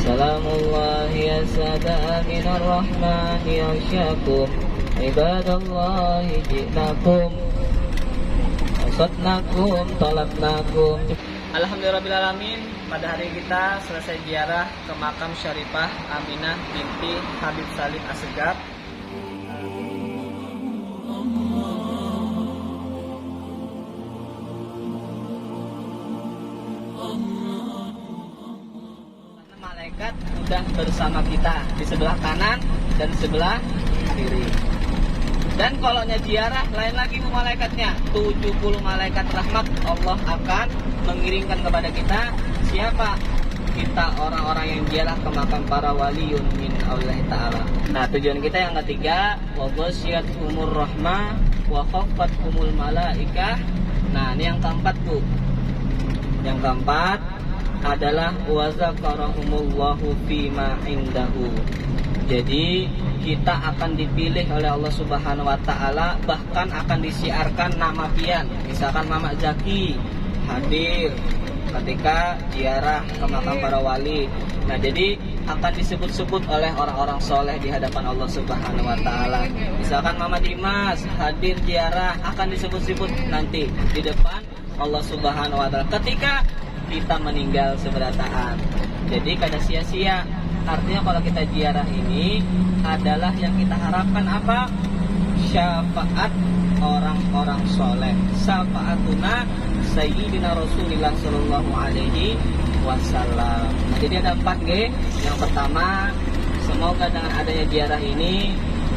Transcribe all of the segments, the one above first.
Salamullahi ya sada minar rahmani yaghsyakum ibadallahi ji'nakum qasadnakum talabnakum. Alhamdulillahirrahmanirrahim. Pada hari kita selesai ziarah ke makam Syarifah Aminah binti Habib Salim Assegaf. Malaikat sudah bersama kita di sebelah kanan dan sebelah kiri. Dan kalau ziarah lain lagi malaikatnya, 70 malaikat rahmat Allah akan mengirimkan kepada kita. Siapa? Kita orang-orang yang ziarah ke makam para waliun min Allah Ta'ala. Nah, tujuan kita yang ketiga, wa ghasyiyat umur rahmah wa khaffat umul malaikah. Nah, ini yang keempat, Bu. Yang keempat adalah wa zakarahumullahu fima indahu. Jadi kita akan dipilih oleh Allah Subhanahu wa Ta'ala, bahkan akan disiarkan nama pian. Misalkan Mama Zaki hadir ketika ziarah ke makam para wali. Nah, jadi akan disebut-sebut oleh orang-orang soleh di hadapan Allah Subhanahu wa Ta'ala. Misalkan Mama Dimas hadir ziarah, akan disebut-sebut nanti di depan Allah Subhanahu wa Ta'ala ketika kita meninggal seberataan. Jadi kada sia-sia. Artinya kalau kita ziarah ini adalah yang kita harapkan apa? Syafaat orang-orang soleh. Syafaatuna Sayyidina Rasulullah Sallallahu Alaihi Wasallam. Nah, jadi ada 4 G. Yang pertama, semoga dengan adanya ziarah ini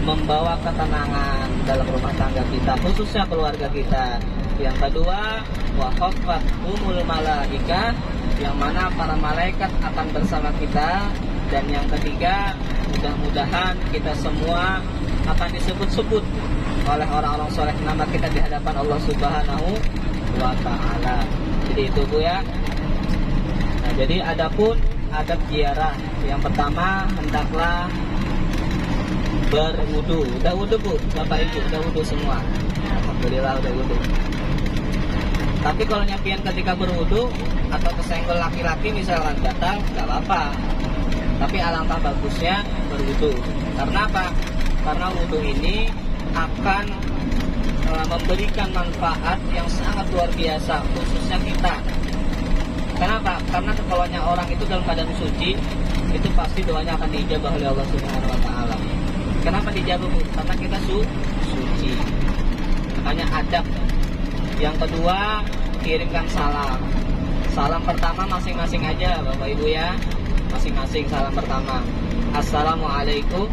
membawa ketenangan dalam rumah tangga kita, khususnya keluarga kita. Yang kedua, wa khaffat umul malaikah, yang mana para malaikat akan bersama kita. Dan yang ketiga, mudah-mudahan kita semua akan disebut-sebut oleh orang-orang soleh nama kita di hadapan Allah Subhanahu wa Ta'ala. Jadi itu, Bu, ya. Nah, jadi adapun adab ziarah, yang pertama hendaklah berwudu. Udah wudu, Bu? Bapak Ibu udah wudu semua? Alhamdulillah udah wudu. Tapi kalau nyapian ketika berwudu atau kesenggol laki-laki misalkan batal, nggak apa-apa. Tapi alangkah bagusnya berwudu. Karena apa? Karena wudu ini akan memberikan manfaat yang sangat luar biasa, khususnya kita. Kenapa? Karena kalau orang itu dalam keadaan suci, itu pasti doanya akan diijabah oleh Allah Subhanahu wa Ta'ala. Kenapa dijabah? Karena kita suci. Makanya adab. Yang kedua, kirimkan salam. Salam pertama masing-masing aja, Bapak Ibu, ya. Masing-masing salam pertama. Assalamualaikum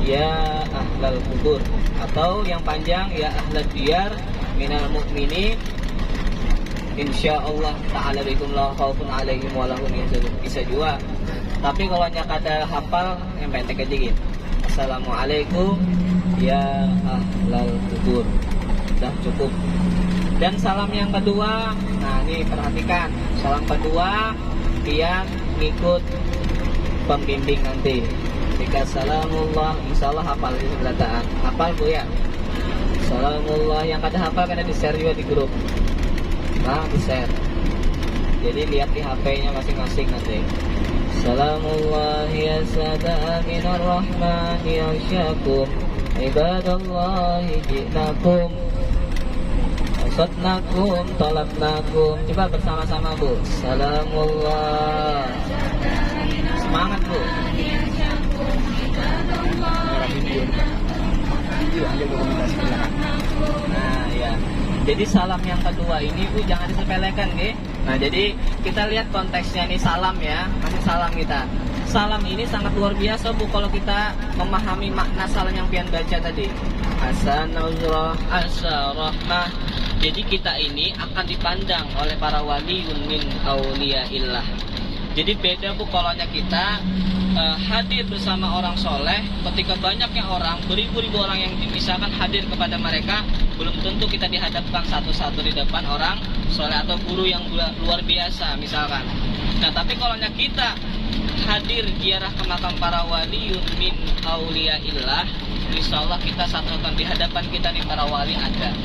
ya ahlal kubur, atau yang panjang ya ahlal diyar minal mu'minin insyaallah ta'ala bikum la khaufun alaihim wa lahum yahzanun. Bisa juga. Tapi kalau kada hafal, yang pendek aja gitu. Assalamualaikum ya ahlal kubur. Sudah cukup. Dan salam yang kedua, nah ini perhatikan. Salam kedua dia ngikut pembimbing nanti. Jika salamullah, insyaallah hafal di sebelahan. Hafal, Bu, ya. Salamullah, yang kada hafal kada di-share juga di grup. Nah, di-share. Jadi lihat di HP-nya masing-masing nanti. Salamullah ya sada minar rahmani yaghsyakum ibadallahi ji'nakum qasadnakum talabnakum. Coba bersama-sama, Bu. Salamullah. Semangat, Bu. Nah, ya. Jadi salam yang kedua ini, Bu, jangan disepelekan, nggih. Nah, jadi kita lihat konteksnya nih, salam ya. Masih salam kita. Salam ini sangat luar biasa, Bu, kalau kita memahami makna salam yang pian baca tadi. Hasanuzrah asyarahmah. Jadi kita ini akan dipandang oleh para waliun min auliyaillah. Jadi beda, Bu, kalau kita hadir bersama orang soleh. Ketika banyaknya orang, beribu-ribu orang yang misalkan hadir kepada mereka, belum tentu kita dihadapkan satu-satu di depan orang soleh atau guru yang luar biasa misalkan. Nah, tapi kalau kita hadir ziarah ke makam para waliun min auliyaillah, insyaallah kita satu-satu di hadapan kita nih para wali ada.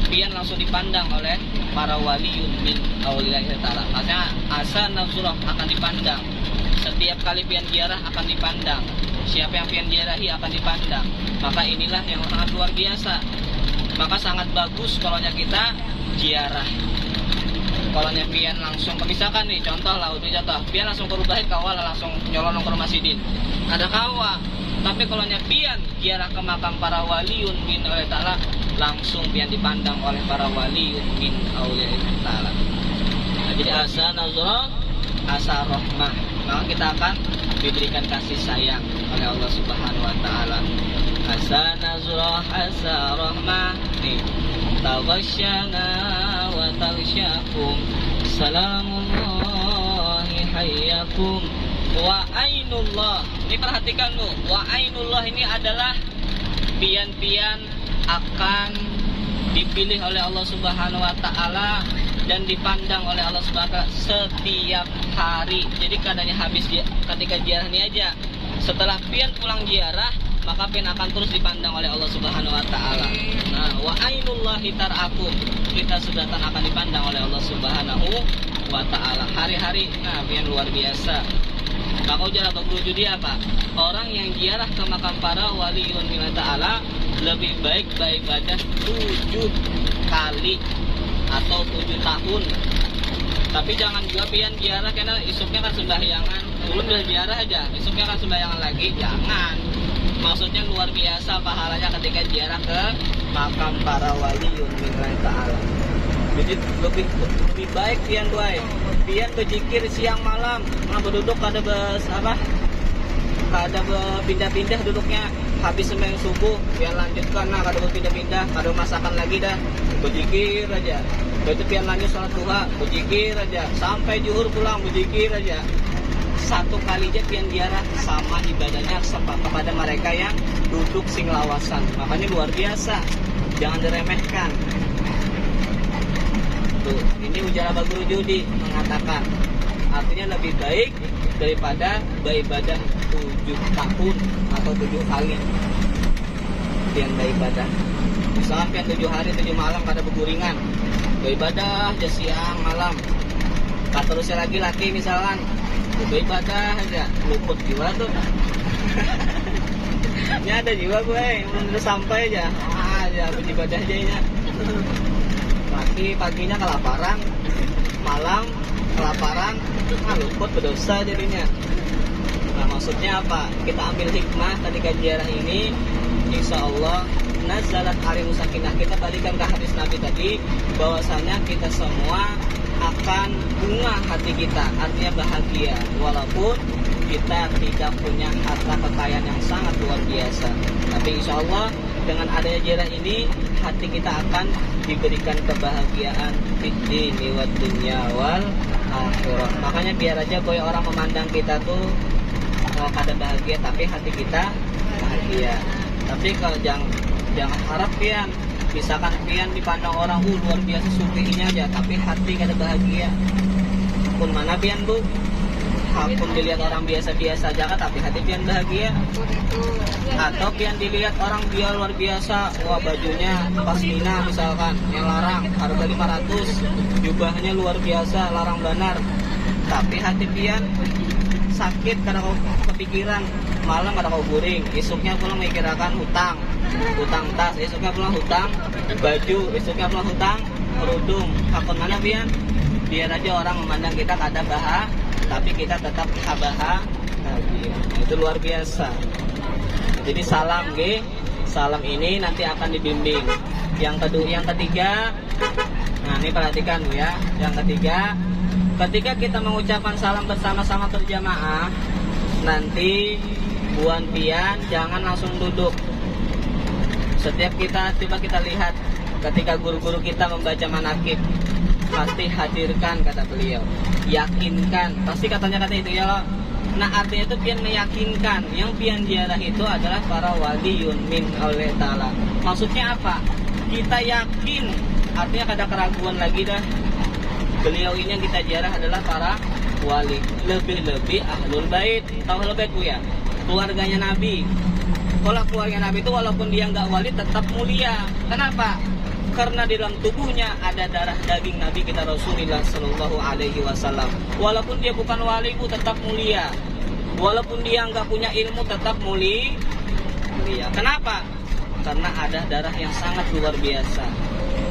Pian langsung dipandang oleh para waliun min auliyaillah ta'ala. Maksudnya asa nafsurah akan dipandang. Setiap kali pian ziarah akan dipandang. Siapa yang pian ziarahi akan dipandang. Maka inilah yang sangat luar biasa. Maka sangat bagus kalau kita ziarah. Kalau pian langsung, misalkan nih contoh lah, pian langsung ke Rubahit kawal langsung nyolong ke rumah Sidin. Ada kawa. Tapi kalau pian ziarah ke makam para waliun min Allah Ta'ala, langsung pian dipandang oleh para waliun min Allah Ta'ala. Nah, jadi asa nazrah, asa rahmah. Maka kita akan diberikan kasih sayang oleh Allah Subhanahu wa Ta'ala. Asa nazrah, asa rahmah. Nih, taghashana wa taghsyakum, salamullahi hayyakum wa ainullah. Ini perhatikan lu, wa ainullah ini adalah pian-pian akan dipilih oleh Allah Subhanahu wa Ta'ala dan dipandang oleh Allah Subhanahu wa Ta'ala setiap hari. Jadi keadaannya habis ketika ziarah ini aja. Setelah pian pulang ziarah, maka pian akan terus dipandang oleh Allah Subhanahu wa Ta'ala. Nah, wa ainullahi tar'akum, kita sedatan akan dipandang oleh Allah Subhanahu wa Ta'ala hari-hari. Nah, pian luar biasa. Maka ujar berwujud dia apa? Orang yang ziarah ke makam para waliun minallah Ta'ala lebih baik beribadah 7 kali atau 7 tahun. Tapi jangan juga pian ziarah karena isuknya kan sembahyangan. Dulu udah ziarah aja, isuknya kan sembahyangan lagi, jangan. Maksudnya luar biasa pahalanya ketika ziarah ke makam para waliun minallah Ta'ala. Jadi lebih baik pian duai, pian berzikir siang malam, nah berduduk kada kada berpindah-pindah duduknya. Habis sembahyang subuh pian lanjutkan, nah kada berpindah-pindah, kada masakan lagi dah, berzikir aja. Begitu pian lanjut salat duha, berzikir aja, sampai zuhur pulang berzikir aja. 1 kali aja pian ziarah sama ibadahnya kepada mereka yang duduk sing lawasan. Makanya luar biasa, jangan diremehkan. Tuh, ini ujar Guru Judi mengatakan artinya lebih baik daripada beribadah 7 tahun atau 7 kali pian beribadah. Misalkan pian 7 hari 7 malam kada berguringan, beribadah aja siang malam. Terusnya lagi misalkan beribadah aja, luput jiwa tuh. Ini ada jiwa gue, udah sampai aja, beribadah aja ya. Paginya kelaparan, malam kelaparan, luput berdosa jadinya. Nah, maksudnya apa? Kita ambil hikmah ketika ziarah ini, insya Allah nazalat alayhim sakinah. Kita balikan ke hadis Nabi tadi, bahwasanya kita semua akan bunga hati kita, artinya bahagia walaupun kita tidak punya harta kekayaan yang sangat luar biasa. Tapi insya Allah dengan adanya ziarah ini, hati kita akan diberikan kebahagiaan di dunia wa dunya wal akhirah. Makanya biar aja boy orang memandang kita tuh kada bahagia, tapi hati kita bahagia. Tapi kalau jangan harap pian, misalkan pian dipandang orang luar biasa sufinya aja, tapi hati kada bahagia. Pun mana pian bu? Pun dilihat orang biasa-biasa aja, tapi hati pian bahagia. Atau pian dilihat orang dia luar biasa, wah bajunya pasmina misalkan, yang larang harga 500, jubahnya luar biasa, larang benar. Tapi hati pian sakit karena kau kepikiran, malam kada kau guring, esoknya pulang memikirkan hutang tas, esoknya pulang hutang baju, esoknya pulang hutang kerudung. Hakun mana pian? Biar aja orang memandang kita kada bahagia, tapi kita tetap bahagia. Itu luar biasa. Jadi salam ini nanti akan dibimbing. Yang ketiga, nah ini perhatikan Bu ya. Yang ketiga, ketika kita mengucapkan salam bersama-sama berjamaah, nanti buan pian jangan langsung duduk. Setiap coba kita lihat ketika guru-guru kita membaca manakib, pasti hadirkan kata beliau, yakinkan, pasti katanya itu ya. Nah artinya itu pian meyakinkan yang pian ziarah itu adalah para waliun min Allah Ta'ala. Maksudnya apa? Kita yakin, artinya kada keraguan lagi dah, beliau ini yang kita ziarah adalah para wali, lebih-lebih ahlul bait. Tahu ahlul bait Bu ya? Keluarganya Nabi. Kalau keluarga Nabi itu walaupun dia nggak wali tetap mulia. Kenapa? Karena di dalam tubuhnya ada darah daging Nabi kita Rasulullah Shallallahu Alaihi Wasallam. Walaupun dia bukan wali, Bu tetap mulia. Walaupun dia nggak punya ilmu tetap mulia. Kenapa? Karena ada darah yang sangat luar biasa,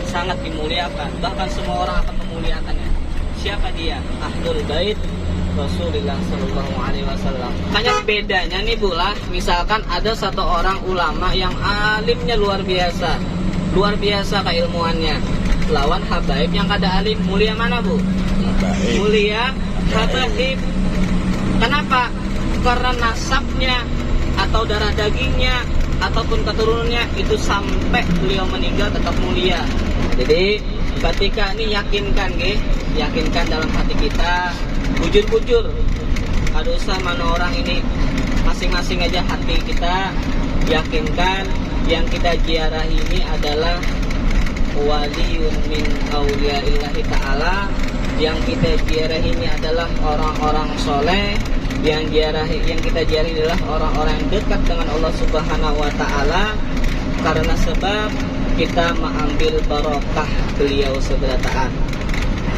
sangat dimuliakan, bahkan semua orang akan memuliakannya. Siapa dia? Ahlul Bait Rasulullah Shallallahu Alaihi Wasallam. Hanya bedanya nih Bu lah, misalkan ada satu orang ulama yang alimnya luar biasa keilmuannya, lawan habaib yang kada alim, mulia mana Bu? Habaib. Mulia habaib. Kenapa? Karena nasabnya atau darah dagingnya ataupun keturunannya itu sampai beliau meninggal tetap mulia. Jadi ketika ini yakinkan dalam hati kita, bujur ada usah mana orang ini, masing-masing aja hati kita yakinkan yang kita ziarah ini adalah waliyun min auliya'illahi ta'ala. Yang kita ziarah ini adalah orang-orang soleh, yang kita ziarah adalah orang-orang yang dekat dengan Allah Subhanahu wa Ta'ala, karena sebab kita mengambil barokah beliau seberataan.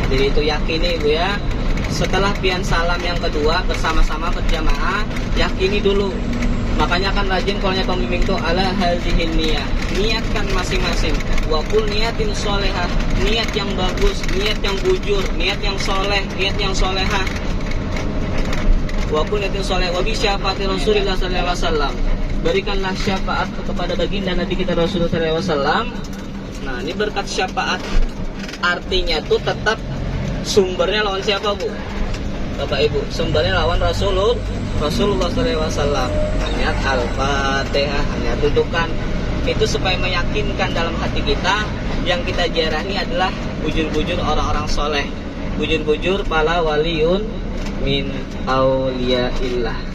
Jadi itu yakini Bu ya. Setelah pian salam yang kedua bersama-sama berjamaah, yakini dulu. Makanya kan rajin kalau pembimbing tuh ala hazihin niyah, niatkan masing-masing. Wa kul niatin solehah, niat yang bagus, niat yang bujur, niat yang soleh, niat yang solehah. Wa kul niatin soleh wa bi syafaati Rasulillah sallallahu alaihi wasallam. Berikanlah syafaat kepada baginda Nabi kita Rasulullah sallallahu alaihi wasallam. Nah, ini berkat syafaat artinya tuh tetap sumbernya lawan siapa Bu? Bapak Ibu, sumbernya lawan Rasulullah SAW. Hanya Al-Fatihah, hanya dudukan. Itu supaya meyakinkan dalam hati kita yang kita ziarah ini adalah bujur-bujur orang-orang soleh, bujur-bujur para waliyun min auliyaillah.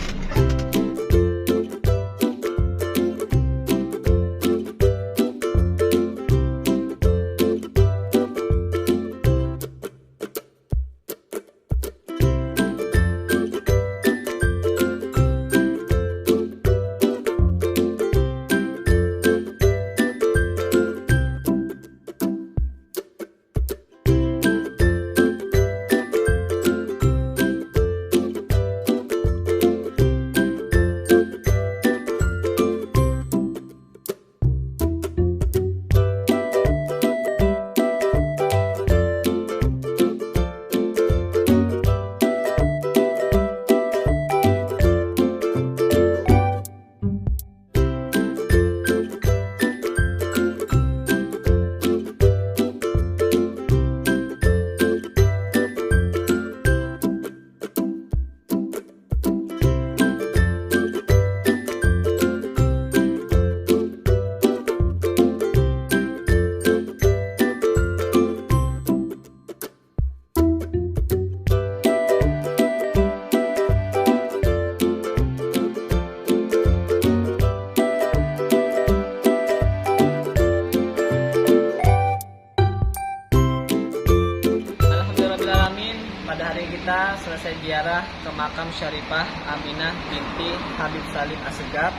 Kita selesai ziarah ke makam Syarifah Aminah binti Habib Salim Assegaf.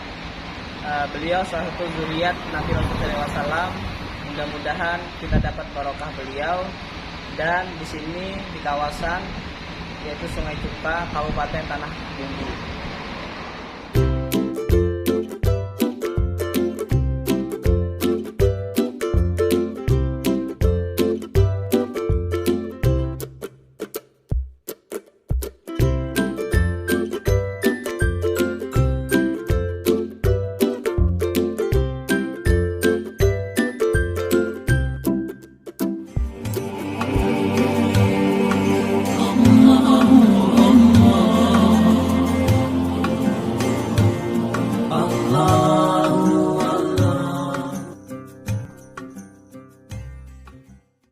Beliau salah satu zuriat Nabi Rasulullah SAW. Mudah-mudahan kita dapat barokah beliau. Dan di sini di kawasan yaitu Sungai Cupa, Kabupaten Tanah Bumbu.